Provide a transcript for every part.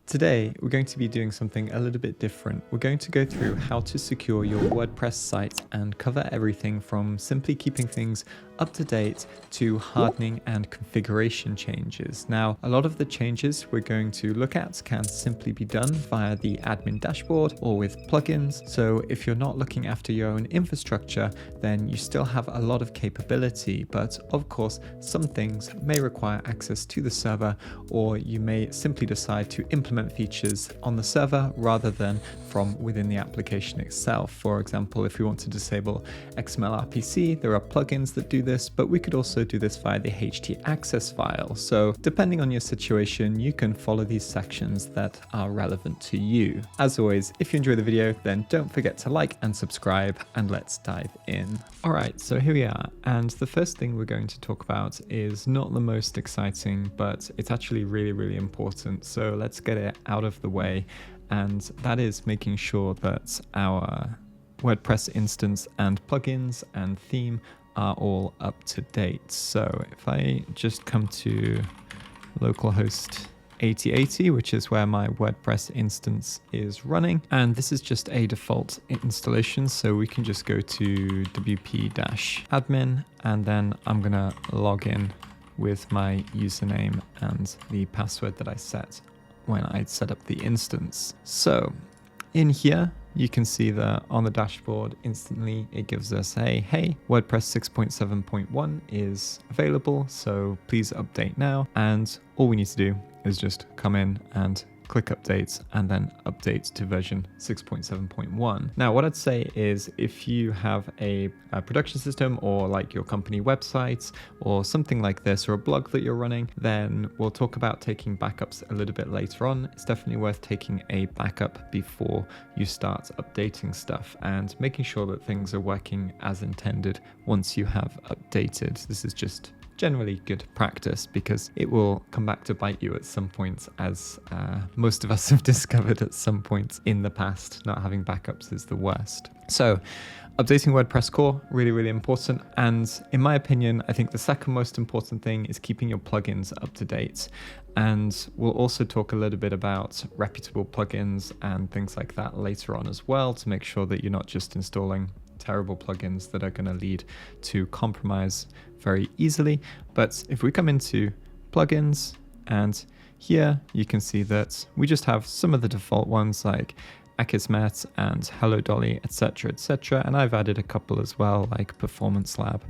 Today, we're going to be doing something a little bit different. We're going to go through how to secure your WordPress site and cover everything from simply keeping things up to date to hardening and configuration changes. Now, a lot of the changes we're going to look at can simply be done via the admin dashboard or with plugins. So if you're not looking after your own infrastructure, then you still have a lot of capability. But of course, some things may require access to the server, or you may simply decide to implement features on the server rather than from within the application itself. For example, if we want to disable XML-RPC, there are plugins that do this, but we could also do this via the htaccess file. So depending on your situation, you can follow these sections that are relevant to you. As always, if you enjoy the video, then don't forget to like and subscribe, and let's dive in. All right, so here we are. And the first thing we're going to talk about is not the most exciting, but it's actually really, really important. So let's get it out of the way. And that is making sure that our WordPress instance and plugins and theme are all up to date. So if I just come to localhost 8080, which is where my WordPress instance is running, and this is just a default installation, so we can just go to wp-admin, and then I'm gonna log in with my username and the password that I set when I set up the instance. So in here, you can see that on the dashboard instantly it gives us a, hey, WordPress 6.7.1 is available, so please update now. And all we need to do is just come in and click updates and then update to version 6.7.1. Now, what I'd say is if you have a production system or like your company website or something like this, or a blog that you're running, then we'll talk about taking backups a little bit later on. It's definitely worth taking a backup before you start updating stuff and making sure that things are working as intended once you have updated. This is just generally good practice because it will come back to bite you at some point, as most of us have discovered at some point in the past. Not having backups is the worst. So updating WordPress core, really, really important. And in my opinion, I think the second most important thing is keeping your plugins up to date. And we'll also talk a little bit about reputable plugins and things like that later on as well, to make sure that you're not just installing terrible plugins that are going to lead to compromise very easily. But if we come into plugins, and here you can see that we just have some of the default ones like Akismet and Hello Dolly, etc., etc. And I've added a couple as well, like Performance Lab.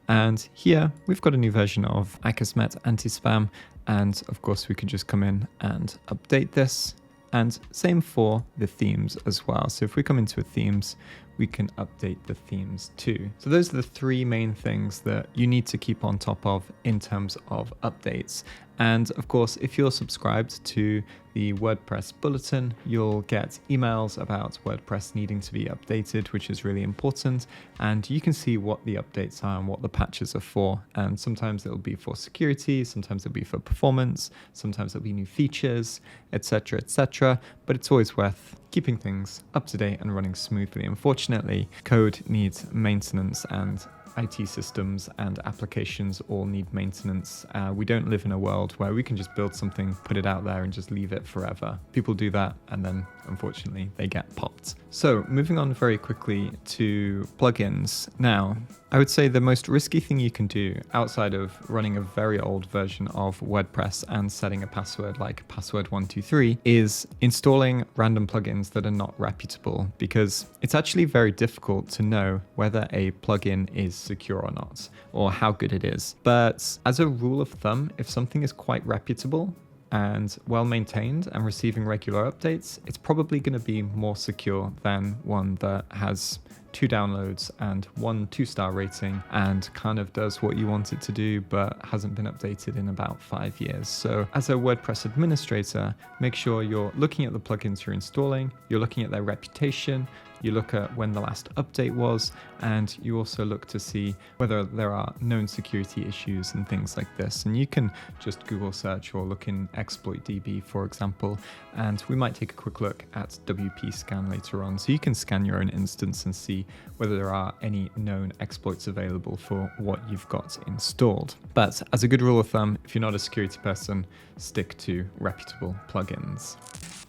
And here we've got a new version of Akismet anti-spam. And of course we can just come in and update this. And same for the themes as well. So if we come into themes, we can update the themes too. So those are the three main things that you need to keep on top of in terms of updates. And of course, if you're subscribed to the WordPress bulletin, you'll get emails about WordPress needing to be updated, which is really important. And you can see what the updates are and what the patches are for. And sometimes it'll be for security, sometimes it'll be for performance, sometimes it'll be new features, etc., etc. But it's always worth keeping things up to date and running smoothly. Unfortunately, code needs maintenance, and IT systems and applications all need maintenance. We don't live in a world where we can just build something, put it out there and just leave it forever. People do that and then unfortunately they get popped. So moving on very quickly to plugins. Now, I would say the most risky thing you can do outside of running a very old version of WordPress and setting a password like password123 is installing random plugins that are not reputable, because it's actually very difficult to know whether a plugin is secure or not, or how good it is. But as a rule of thumb, if something is quite reputable and well maintained and receiving regular updates, it's probably going to be more secure than one that has 2 downloads and 1 2-star rating and kind of does what you want it to do but hasn't been updated in about 5 years. So as a WordPress administrator, make sure you're looking at the plugins you're installing, you're looking at their reputation, you look at when the last update was, and you also look to see whether there are known security issues and things like this. And you can just Google search or look in ExploitDB, for example, and we might take a quick look at WPScan later on. So you can scan your own instance and see whether there are any known exploits available for what you've got installed. But as a good rule of thumb, if you're not a security person, stick to reputable plugins.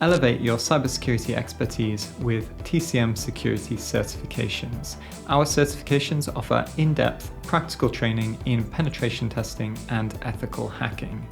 Elevate your cybersecurity expertise with TCM security certifications. Our certifications offer in-depth practical training in penetration testing and ethical hacking.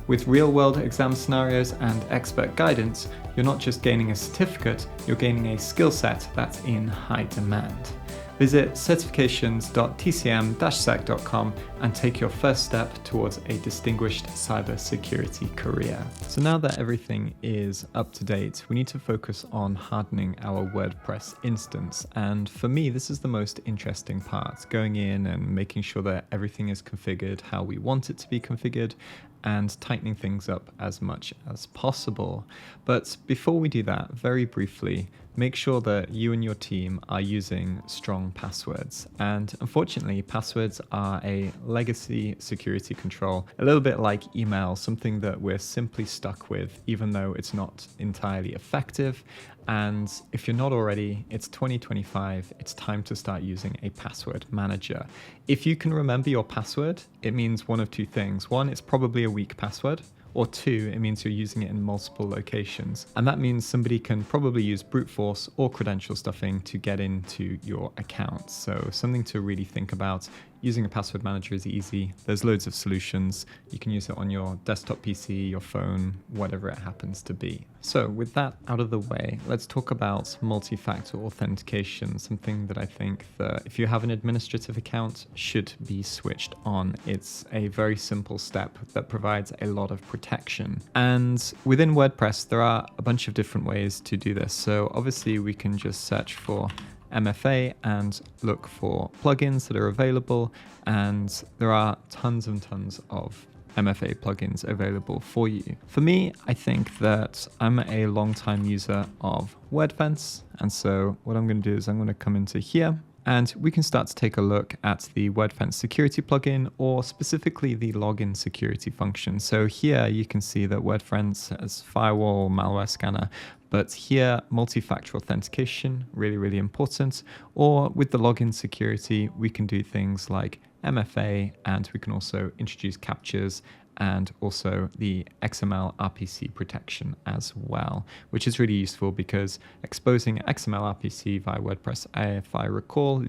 With real-world exam scenarios and expert guidance, you're not just gaining a certificate, you're gaining a skill set that's in high demand. Visit certifications.tcm-sec.com and take your first step towards a distinguished cybersecurity career. So now that everything is up to date, we need to focus on hardening our WordPress instance. And for me, this is the most interesting part, going in and making sure that everything is configured how we want it to be configured and tightening things up as much as possible. But before we do that, very briefly, make sure that you and your team are using strong passwords. And unfortunately, passwords are a legacy security control, a little bit like email, something that we're simply stuck with, even though it's not entirely effective. And if you're not already, it's 2025, it's time to start using a password manager. If you can remember your password, it means one of two things. One, it's probably a weak password. Or two, it means you're using it in multiple locations. And that means somebody can probably use brute force or credential stuffing to get into your account. So something to really think about. Using a password manager is easy. There's loads of solutions. You can use it on your desktop PC, your phone, whatever it happens to be. So with that out of the way, let's talk about multi-factor authentication, something that I think that if you have an administrative account should be switched on. It's a very simple step that provides a lot of protection. And within WordPress, there are a bunch of different ways to do this. So obviously we can just search for MFA and look for plugins that are available, and there are tons and tons of MFA plugins available for you. For me, I think that I'm a long-time user of WordFence, and so what I'm going to do is I'm going to come into here and we can start to take a look at the WordFence security plugin, or specifically the login security function. So here you can see that WordFence has firewall, malware scanner, but here multi-factor authentication, really, really important. Or with the login security, we can do things like MFA, and we can also introduce captchas and also the XML-RPC protection as well, which is really useful because exposing XML-RPC via WordPress, if I recall,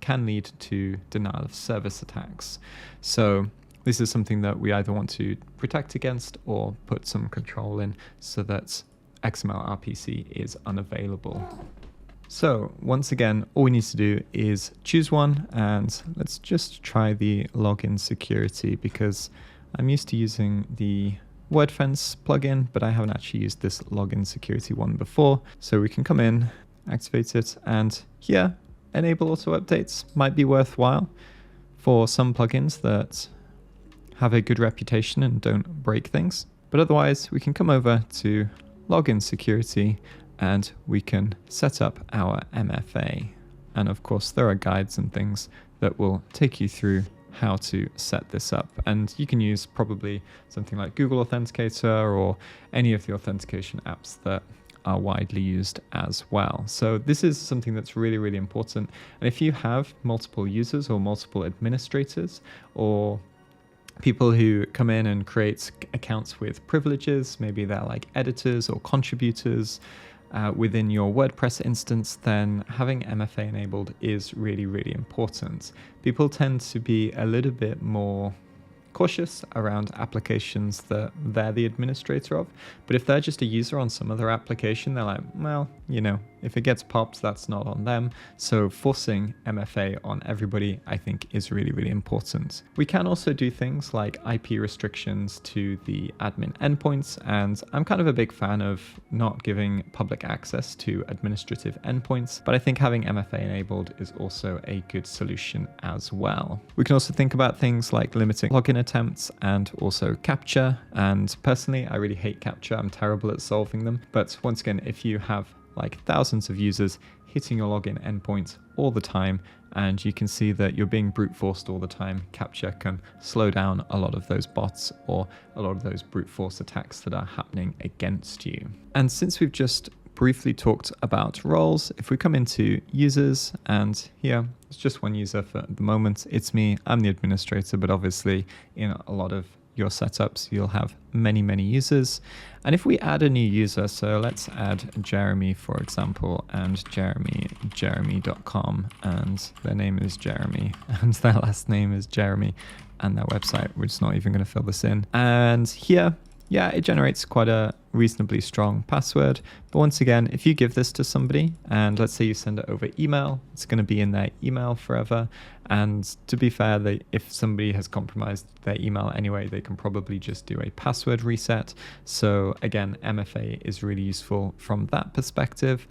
can lead to denial of service attacks. So this is something that we either want to protect against or put some control in so that XML-RPC is unavailable. So once again, all we need to do is choose one, and let's just try the login security because I'm used to using the WordFence plugin, but I haven't actually used this login security one before. So we can come in, activate it, and here, enable auto updates might be worthwhile for some plugins that have a good reputation and don't break things. But otherwise, we can come over to login security and we can set up our MFA. And of course, there are guides and things that will take you through how to set this up. And you can use probably something like Google Authenticator or any of the authentication apps that are widely used as well. So this is something that's really, really important. And if you have multiple users or multiple administrators or people who come in and create accounts with privileges, maybe they're like editors or contributors within your WordPress instance, then having MFA enabled is really, really important. People tend to be a little bit more cautious around applications that they're the administrator of. But if they're just a user on some other application, they're like, well, you know, if it gets popped, that's not on them. So forcing MFA on everybody, I think, is really, really important. We can also do things like IP restrictions to the admin endpoints. And I'm kind of a big fan of not giving public access to administrative endpoints, but I think having MFA enabled is also a good solution as well. We can also think about things like limiting login attempts and also CAPTCHA. And personally, I really hate CAPTCHA. I'm terrible at solving them. But once again, if you have like thousands of users hitting your login endpoint all the time, and you can see that you're being brute forced all the time, CAPTCHA can slow down a lot of those bots or a lot of those brute force attacks that are happening against you. And since we've just briefly talked about roles, if we come into users, and here it's just one user for the moment, it's me, I'm the administrator, but obviously in a lot of your setups, you'll have many users. And if we add a new user, so let's add Jeremy, for example, and jeremy.com, and their name is Jeremy, and their last name is Jeremy, and their website, we're just not even going to fill this in. And here, yeah, it generates quite a reasonably strong password. But once again, if you give this to somebody, and let's say you send it over email, it's going to be in their email forever. And to be fair, if somebody has compromised their email anyway, they can probably just do a password reset. So again, MFA is really useful from that perspective.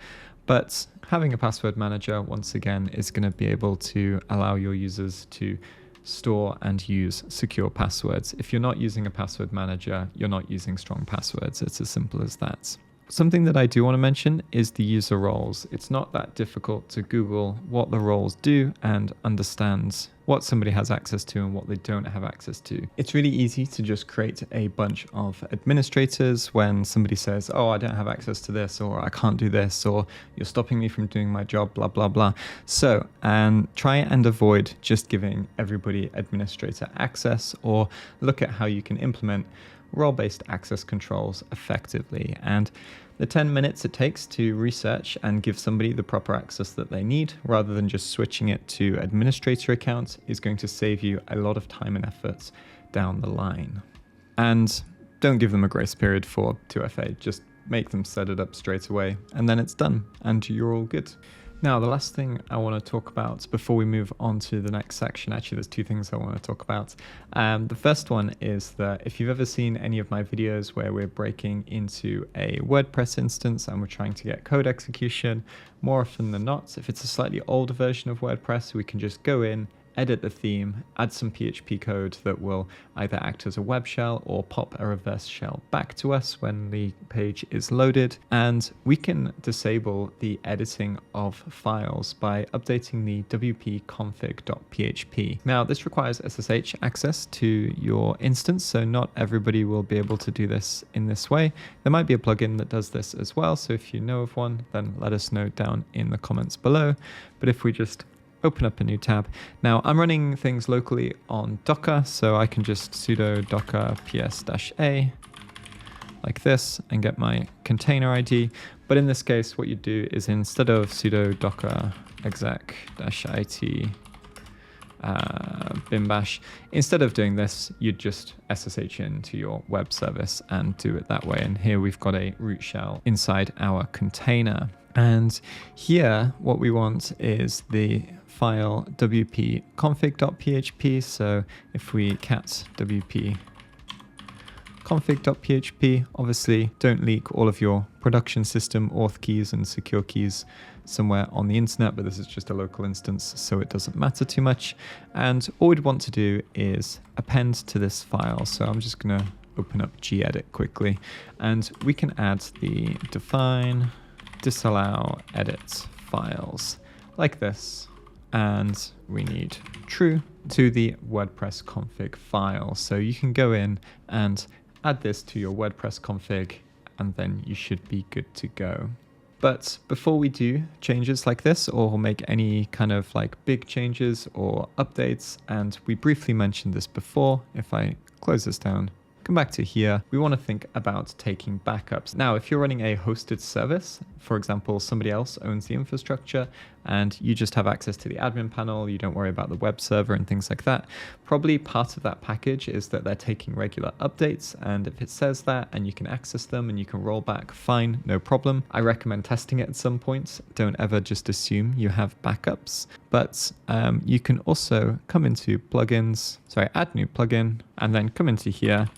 But having a password manager, once again, is going to be able to allow your users to store and use secure passwords. If you're not using a password manager, you're not using strong passwords. It's as simple as that. Something that I do want to mention is the user roles. It's not that difficult to Google what the roles do and understand what somebody has access to and what they don't have access to. It's really easy to just create a bunch of administrators when somebody says, oh, I don't have access to this, or I can't do this, or you're stopping me from doing my job, blah, blah, blah. So, try and avoid just giving everybody administrator access, or look at how you can implement role-based access controls effectively. And the 10 minutes it takes to research and give somebody the proper access that they need, rather than just switching it to administrator account, is going to save you a lot of time and effort down the line. And don't give them a grace period for 2FA, just make them set it up straight away, and then it's done, and you're all good. Now, the last thing I want to talk about before we move on to the next section, actually there's two things I want to talk about. The first one is that if you've ever seen any of my videos where we're breaking into a WordPress instance and we're trying to get code execution, more often than not, if it's a slightly older version of WordPress, we can just go in, edit the theme, add some PHP code that will either act as a web shell or pop a reverse shell back to us when the page is loaded. And we can disable the editing of files by updating the wp-config.php. Now, this requires SSH access to your instance, so not everybody will be able to do this in this way. There might be a plugin that does this as well, so if you know of one, then let us know down in the comments below. But if we just open up a new tab. Now, I'm running things locally on Docker, so I can just sudo docker ps-a like this and get my container ID. But in this case, what you do is instead of sudo docker exec-it bin bash, instead of doing this, you'd just SSH into your web service and do it that way. And here we've got a root shell inside our container. And here, what we want is the file wp-config.php. So if we cat wp-config.php, obviously don't leak all of your production system auth keys and secure keys somewhere on the internet, but this is just a local instance, so it doesn't matter too much. And all we'd want to do is append to this file. So I'm just going to open up gedit quickly, and we can add the define disallow edit files like this, and we need true to the WordPress config file. So you can go in and add this to your WordPress config, and then you should be good to go. But before we do changes like this, or make any kind of like big changes or updates, and we briefly mentioned this before, if I close this down, come back to here, we want to think about taking backups. Now, if you're running a hosted service, for example, somebody else owns the infrastructure and you just have access to the admin panel, you don't worry about the web server and things like that, probably part of that package is that they're taking regular updates. And if it says that and you can access them and you can roll back, fine, no problem. I recommend testing it at some point. Don't ever just assume you have backups. But you can also come into plugins, add new plugin, and then come into here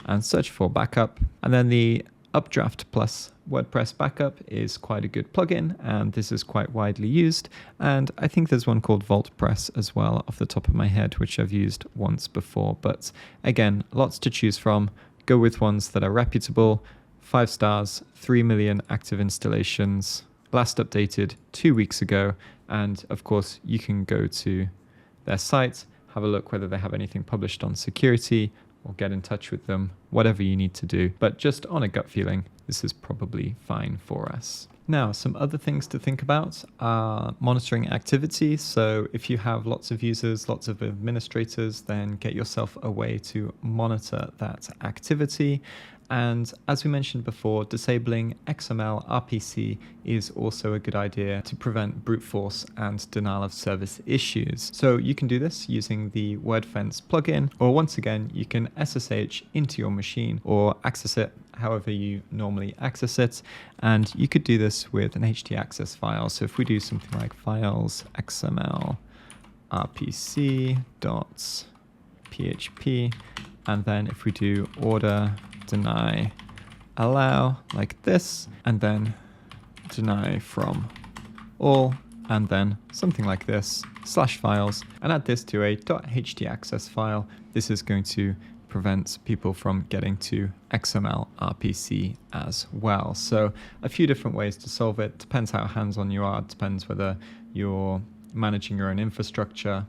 and search for backup. And then the Updraft Plus WordPress Backup is quite a good plugin, and this is quite widely used. And I think there's one called VaultPress as well off the top of my head, which I've used once before. But again, lots to choose from. Go with ones that are reputable. 5 stars, 3 million active installations, last updated 2 weeks ago. And of course, you can go to their site, have a look whether they have anything published on security, or get in touch with them, whatever you need to do. But just on a gut feeling, this is probably fine for us. Now, some other things to think about are monitoring activity. So if you have lots of users, lots of administrators, then get yourself a way to monitor that activity. And as we mentioned before, disabling XML-RPC is also a good idea to prevent brute force and denial of service issues. So you can do this using the WordFence plugin, or once again, you can SSH into your machine or access it however you normally access it. And you could do this with an htaccess file. So if we do something like files xml-rpc.php, and then if we do order deny allow like this, and then deny from all, and then something like this /files, and add this to a .htaccess file, this is going to prevent people from getting to XML-RPC as well. So a few different ways to solve it. Depends how hands-on you are. Depends whether you're managing your own infrastructure.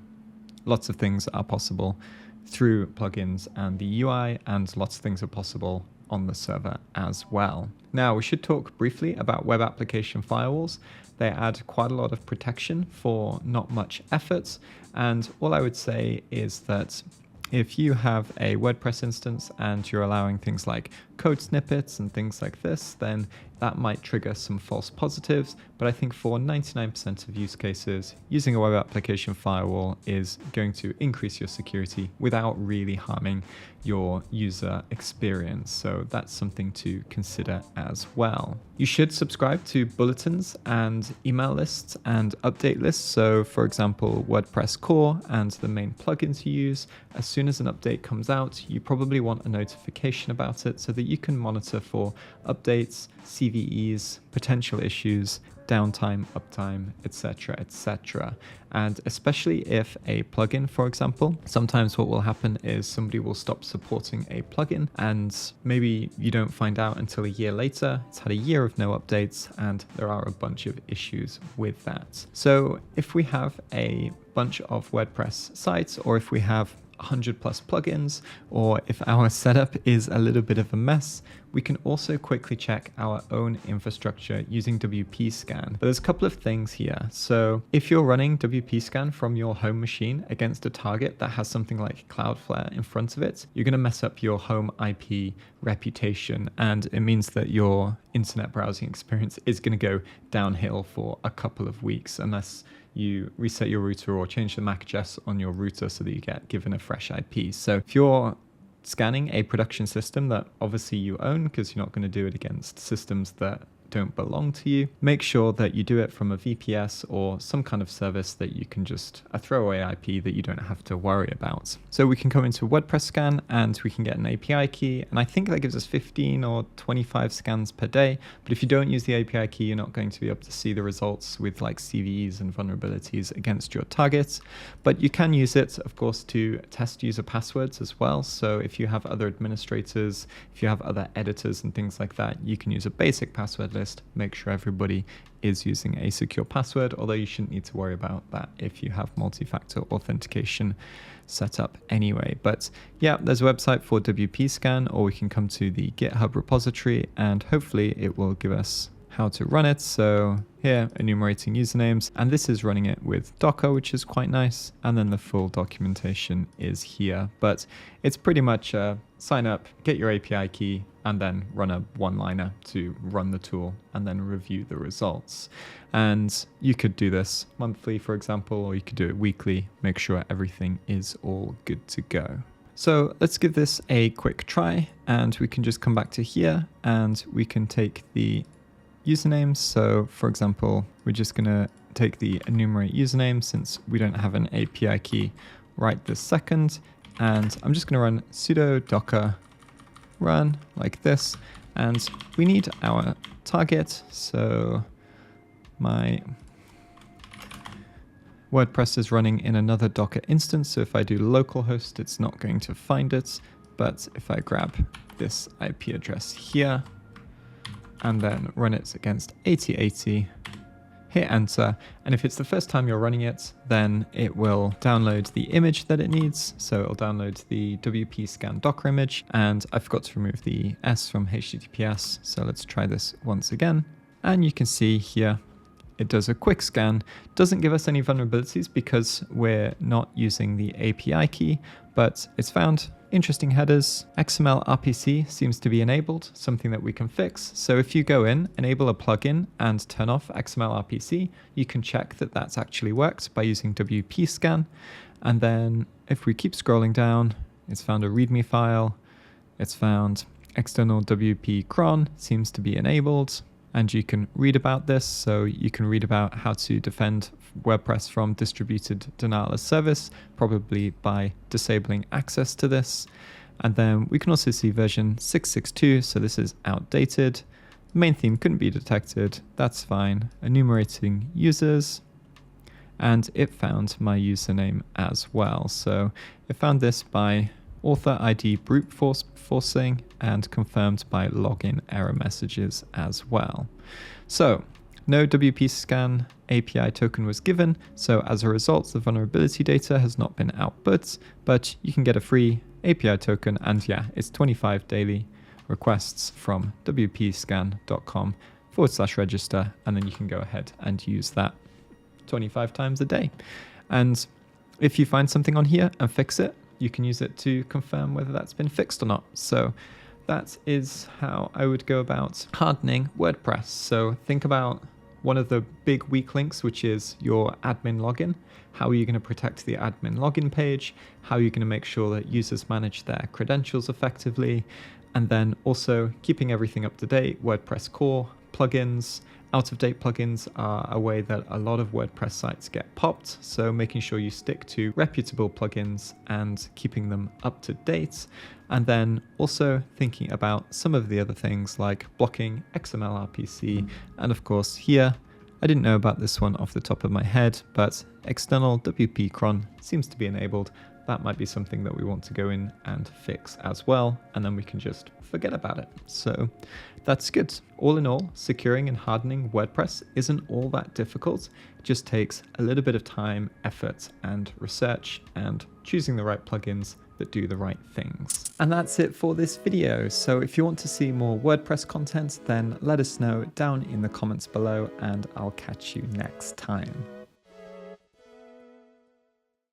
Lots of things are possible through plugins and the UI, and lots of things are possible on the server as well. Now, we should talk briefly about web application firewalls. They add quite a lot of protection for not much effort. And all I would say is that if you have a WordPress instance and you're allowing things like code snippets and things like this, then that might trigger some false positives. But I think for 99% of use cases, using a web application firewall is going to increase your security without really harming your user experience. So that's something to consider as well. You should subscribe to bulletins and email lists and update lists. So for example, WordPress core and the main plugins you use, as soon as an update comes out, you probably want a notification about it so that you can monitor for updates, CVEs, potential issues, downtime, uptime, etc., etc. And especially if a plugin, for example, sometimes what will happen is somebody will stop supporting a plugin and maybe you don't find out until a year later. It's had a year of no updates and there are a bunch of issues with that. So if we have a bunch of WordPress sites, or if we have 100 plus plugins, or if our setup is a little bit of a mess, we can also quickly check our own infrastructure using WPScan. But there's a couple of things here. So if you're running WPScan from your home machine against a target that has something like Cloudflare in front of it, you're going to mess up your home IP reputation, and it means that your internet browsing experience is going to go downhill for a couple of weeks unless you reset your router or change the MAC address on your router so that you get given a fresh IP. So if you're scanning a production system that obviously you own, because you're not going to do it against systems that don't belong to you, make sure that you do it from a VPS or some kind of service that you can just a throwaway IP that you don't have to worry about. So we can come into WordPress scan and we can get an API key, and I think that gives us 15 or 25 scans per day. But if you don't use the API key, you're not going to be able to see the results with like CVEs and vulnerabilities against your targets. But you can use it, of course, to test user passwords as well. So if you have other administrators, if you have other editors and things like that, you can use a basic password list. Make sure everybody is using a secure password, although you shouldn't need to worry about that if you have multi-factor authentication set up anyway. But yeah, there's a website for WPScan, or we can come to the GitHub repository and hopefully it will give us how to run it. So here, enumerating usernames, and this is running it with Docker, which is quite nice. And then the full documentation is here, but it's pretty much sign up, get your API key, and then run a one-liner to run the tool and then review the results. And you could do this monthly, for example, or you could do it weekly, make sure everything is all good to go. So let's give this a quick try, and we can just come back to here and we can take the usernames. So for example, we're just going to take the enumerate username since we don't have an API key right this second. And I'm just going to run sudo docker run like this. And we need our target. So my WordPress is running in another Docker instance. So if I do localhost, it's not going to find it. But if I grab this IP address here, and then run it against 8080, hit enter, and if it's the first time you're running it, then it will download the image that it needs. So it'll download the WPScan Docker image, and I forgot to remove the S from HTTPS. So let's try this once again. And you can see here, it does a quick scan, doesn't give us any vulnerabilities because we're not using the API key, but it's found interesting headers. XML-RPC seems to be enabled, something that we can fix. So if you go in, enable a plugin and turn off XML-RPC, you can check that that's actually worked by using WPScan. And then if we keep scrolling down, it's found a README file. It's found external WP cron seems to be enabled. And you can read about this. So you can read about how to defend WordPress from distributed denial of service, probably by disabling access to this. And then we can also see version 662. So this is outdated. The main theme couldn't be detected. That's fine. Enumerating users. And it found my username as well. So it found this by author ID brute forcing and confirmed by login error messages as well. So no WPScan API token was given. So as a result, the vulnerability data has not been output, but you can get a free API token. And yeah, it's 25 daily requests from wpscan.com/register. And then you can go ahead and use that 25 times a day. And if you find something on here and fix it, you can use it to confirm whether that's been fixed or not. So that is how I would go about hardening WordPress. So think about one of the big weak links, which is your admin login. How are you going to protect the admin login page? How are you going to make sure that users manage their credentials effectively? And then also keeping everything up to date, WordPress core, plugins. Out-of-date plugins are a way that a lot of WordPress sites get popped, so making sure you stick to reputable plugins and keeping them up to date. And then also thinking about some of the other things like blocking XML-RPC. And of course here, I didn't know about this one off the top of my head, but external WP cron seems to be enabled. That might be something that we want to go in and fix as well, and then we can just forget about it. So that's good. All in all, securing and hardening WordPress isn't all that difficult. It just takes a little bit of time, effort, and research, and choosing the right plugins that do the right things. And that's it for this video. So if you want to see more WordPress content, then let us know down in the comments below, and I'll catch you next time.